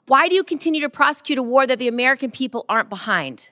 Why do you continue to prosecute a war that the American people aren't behind?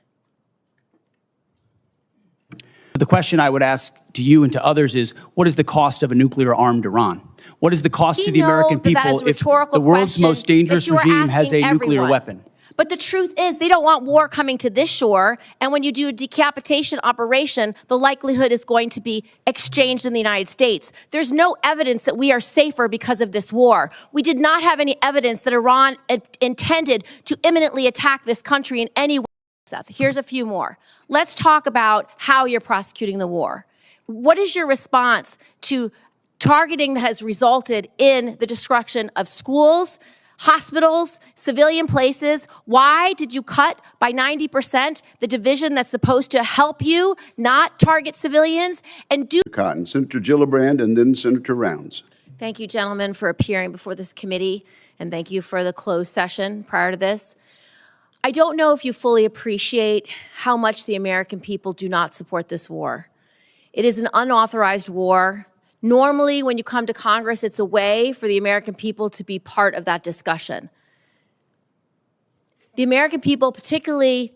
The question I would ask to you and to others is, what is the cost of a nuclear-armed Iran? What is the cost to the American people if the world's most dangerous regime has a nuclear weapon? But the truth is, they don't want war coming to this shore, and when you do a decapitation operation, the likelihood is going to be exchanged in the United States. There's no evidence that we are safer because of this war. We did not have any evidence that Iran intended to imminently attack this country in any way. Seth, here's a few more. Let's talk about how you're prosecuting the war. What is your response to targeting that has resulted in the destruction of schools, hospitals, civilian places? Why did you cut by 90% the division that's supposed to help you not target civilians? And do Cotton, Senator Gillibrand, and then Senator Rounds. Thank you, gentlemen, for appearing before this committee, and thank you for the closed session prior to this. I don't know if you fully appreciate how much the American people do not support this war. It is an unauthorized war. Normally, when you come to Congress, it's a way for the American people to be part of that discussion. The American people, particularly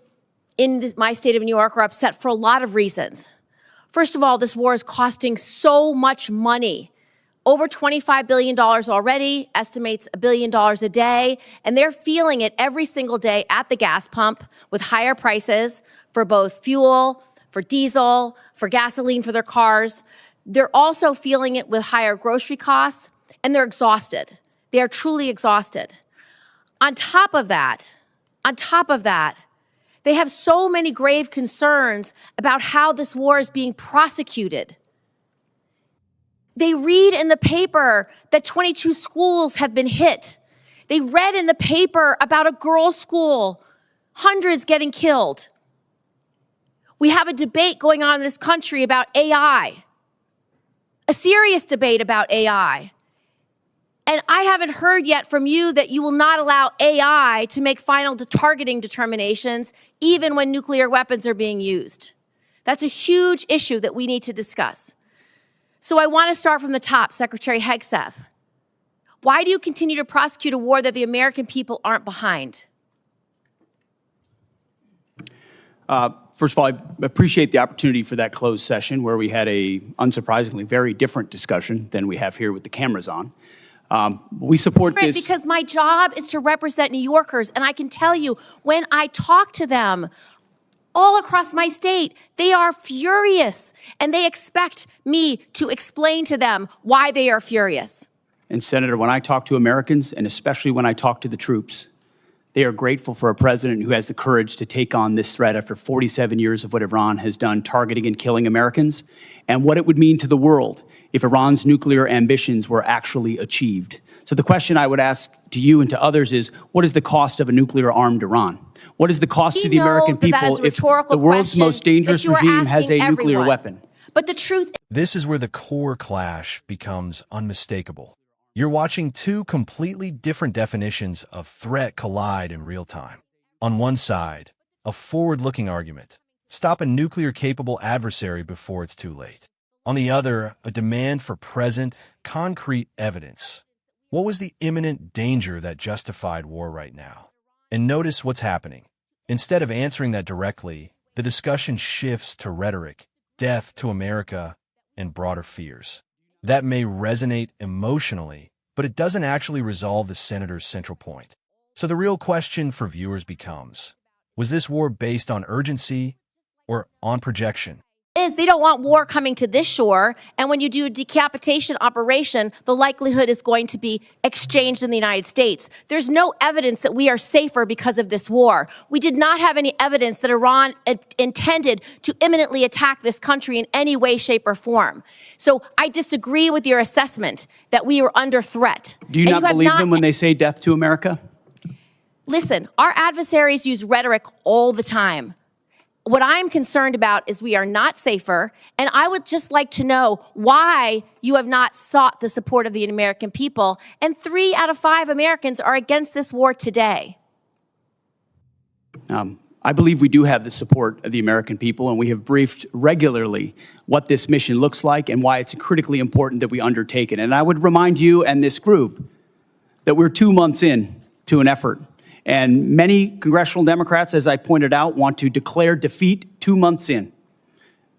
in my state of New York, are upset for a lot of reasons. First of all, this war is costing so much money. Over $25 billion already, estimates $1 billion a day, and they're feeling it every single day at the gas pump with higher prices for both fuel, for diesel, for gasoline for their cars. They're also feeling it with higher grocery costs, and they're exhausted. They are truly exhausted. On top of that, they have so many grave concerns about how this war is being prosecuted. They read in the paper that 22 schools have been hit. They read in the paper about a girls' school, hundreds getting killed. We have a debate going on in this country about AI, a serious debate about AI. And I haven't heard yet from you that you will not allow AI to make final targeting determinations, even when nuclear weapons are being used. That's a huge issue that we need to discuss. So I want to start from the top, Secretary Hegseth. Why do you continue to prosecute a war that the American people aren't behind? First of all, I appreciate the opportunity for that closed session where we had a, unsurprisingly, very different discussion than we have here with the cameras on. We support this because my job is to represent New Yorkers, and I can tell you, when I talk to them all across my state, they are furious, and they expect me to explain to them why they are furious. And Senator, when I talk to Americans, and especially when I talk to the troops, they are grateful for a president who has the courage to take on this threat after 47 years of what Iran has done, targeting and killing Americans, and what it would mean to the world if Iran's nuclear ambitions were actually achieved. So the question I would ask to you and to others is, what is the cost of a nuclear-armed Iran? What is the cost to the American people if the world's most dangerous regime has a nuclear weapon? But the truth— This is where the core clash becomes unmistakable. You're watching two completely different definitions of threat collide in real time. On one side, a forward-looking argument. Stop a nuclear-capable adversary before it's too late. On the other, a demand for present, concrete evidence. What was the imminent danger that justified war right now? And notice what's happening. Instead of answering that directly, the discussion shifts to rhetoric, death to America, and broader fears. That may resonate emotionally, but it doesn't actually resolve the senator's central point. So the real question for viewers becomes, was this war based on urgency or on projection? They don't want war coming to this shore, and when you do a decapitation operation, the likelihood is going to be exchanged in the United States. There's no evidence that we are safer because of this war. We did not have any evidence that Iran intended to imminently attack this country in any way, shape, or form. So I disagree with your assessment that we were under threat. Do you not believe them when they say death to America? Listen, our adversaries use rhetoric all the time. What I'm concerned about is we are not safer, and I would just like to know why you have not sought the support of the American people, and 3 out of 5 Americans are against this war today. I believe we do have the support of the American people, and we have briefed regularly what this mission looks like and why it's critically important that we undertake it. And I would remind you and this group that we're 2 months in to an effort And many congressional Democrats, as I pointed out, want to declare defeat 2 months in.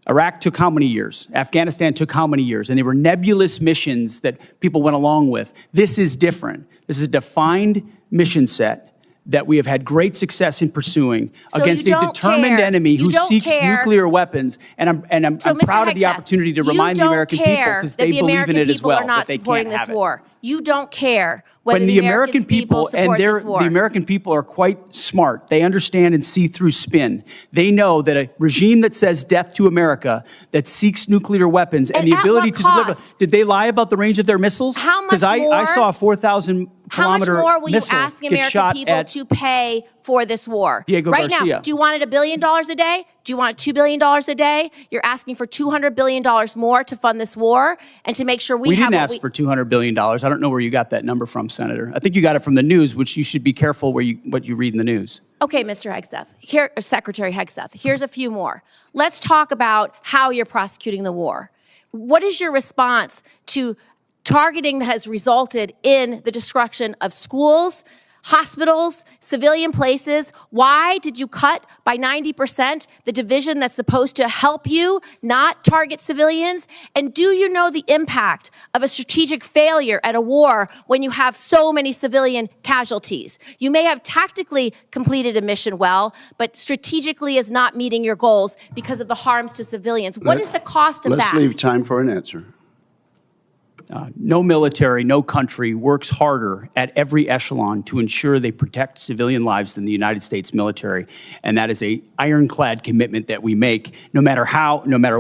Iraq took how many years? Afghanistan took how many years? And they were nebulous missions that people went along with. This is different. This is a defined mission set that we have had great success in pursuing against a determined enemy who seeks nuclear weapons. And I'm proud of the opportunity to remind the American people, because they believe in it as well, that they can't have it. You don't care whether the American people support this war. The American people are quite smart. They understand and see through spin. They know that a regime that says death to America, that seeks nuclear weapons and the ability to deliver. Did they lie about the range of their missiles? How much more? Because I saw a 4,000 kilometer missile. How much more will you ask the American people to pay for this war? Diego right Garcia. now, do you want it $1 billion a day? Do you want it $2 billion a day? You're asking for $200 billion more to fund this war and to make sure we have. We didn't ask for $200 billion. I don't know where you got that number from, Senator. I think you got it from the news, which you should be careful what you read in the news. Okay, Mr. Hegseth, Secretary Hegseth, here's a few more. Let's talk about how you're prosecuting the war. What is your response to targeting that has resulted in the destruction of schools, hospitals, civilian places? Why did you cut by 90% the division that's supposed to help you not target civilians? And do you know the impact of a strategic failure at a war when you have so many civilian casualties? You may have tactically completed a mission well, but strategically is not meeting your goals because of the harms to civilians. What is the cost of that? Let's leave time for an answer. No military, no country works harder at every echelon to ensure they protect civilian lives than the United States military. And that is an ironclad commitment that we make, no matter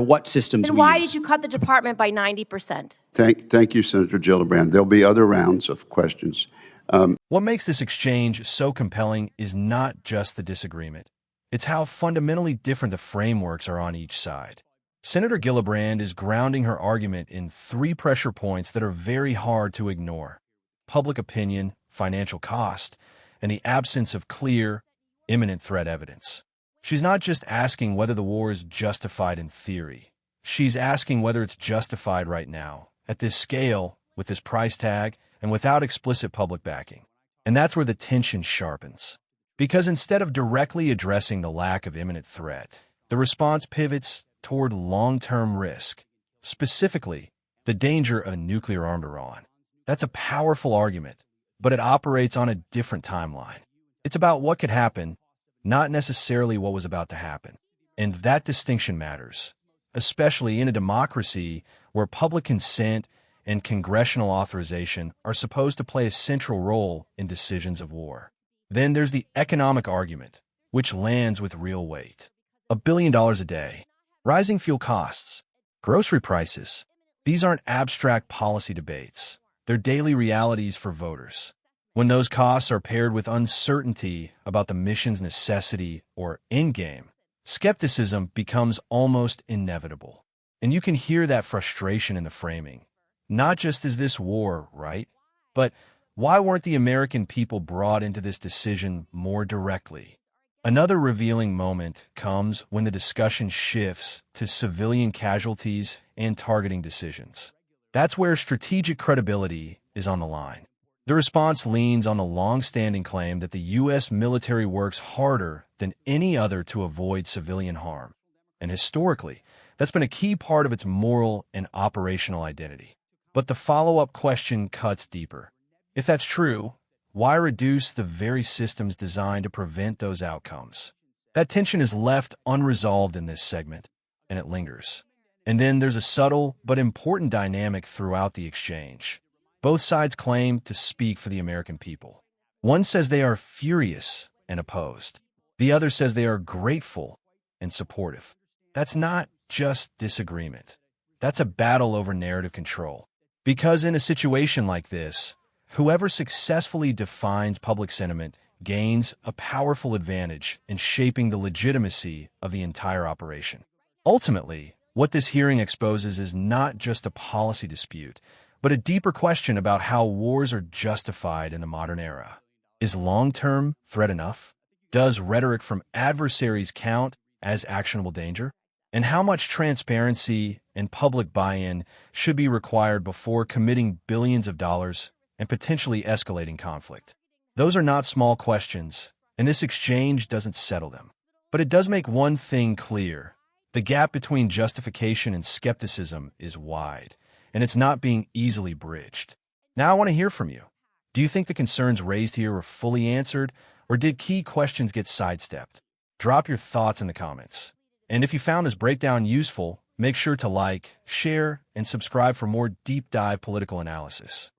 what systems we use. And why did you cut the department by 90%? Thank you, Senator Gillibrand. There'll be other rounds of questions. What makes this exchange so compelling is not just the disagreement. It's how fundamentally different the frameworks are on each side. Senator Gillibrand is grounding her argument in 3 pressure points that are very hard to ignore: public opinion, financial cost, and the absence of clear, imminent threat evidence. She's not just asking whether the war is justified in theory. She's asking whether it's justified right now, at this scale, with this price tag, and without explicit public backing. And that's where the tension sharpens. Because instead of directly addressing the lack of imminent threat, the response pivots toward long-term risk, specifically the danger of a nuclear-armed Iran. That's a powerful argument, but it operates on a different timeline. It's about what could happen, not necessarily what was about to happen. And that distinction matters, especially in a democracy where public consent and congressional authorization are supposed to play a central role in decisions of war. Then there's the economic argument, which lands with real weight. $1 billion a day. Rising fuel costs, grocery prices, these aren't abstract policy debates. They're daily realities for voters. When those costs are paired with uncertainty about the mission's necessity or endgame, skepticism becomes almost inevitable. And you can hear that frustration in the framing. Not just is this war, right? But why weren't the American people brought into this decision more directly? Another revealing moment comes when the discussion shifts to civilian casualties and targeting decisions. That's where strategic credibility is on the line. The response leans on the long-standing claim that the U.S. military works harder than any other to avoid civilian harm. And historically, that's been a key part of its moral and operational identity. But the follow-up question cuts deeper. If that's true, why reduce the very systems designed to prevent those outcomes? That tension is left unresolved in this segment, and it lingers. And then there's a subtle but important dynamic throughout the exchange. Both sides claim to speak for the American people. One says they are furious and opposed. The other says they are grateful and supportive. That's not just disagreement. That's a battle over narrative control. Because in a situation like this, whoever successfully defines public sentiment gains a powerful advantage in shaping the legitimacy of the entire operation. Ultimately, what this hearing exposes is not just a policy dispute, but a deeper question about how wars are justified in the modern era. Is long-term threat enough? Does rhetoric from adversaries count as actionable danger? And how much transparency and public buy-in should be required before committing billions of dollars and potentially escalating conflict? Those are not small questions, and this exchange doesn't settle them. But it does make one thing clear. The gap between justification and skepticism is wide, and it's not being easily bridged. Now I want to hear from you. Do you think the concerns raised here were fully answered, or did key questions get sidestepped? Drop your thoughts in the comments. And if you found this breakdown useful, make sure to like, share, and subscribe for more deep dive political analysis.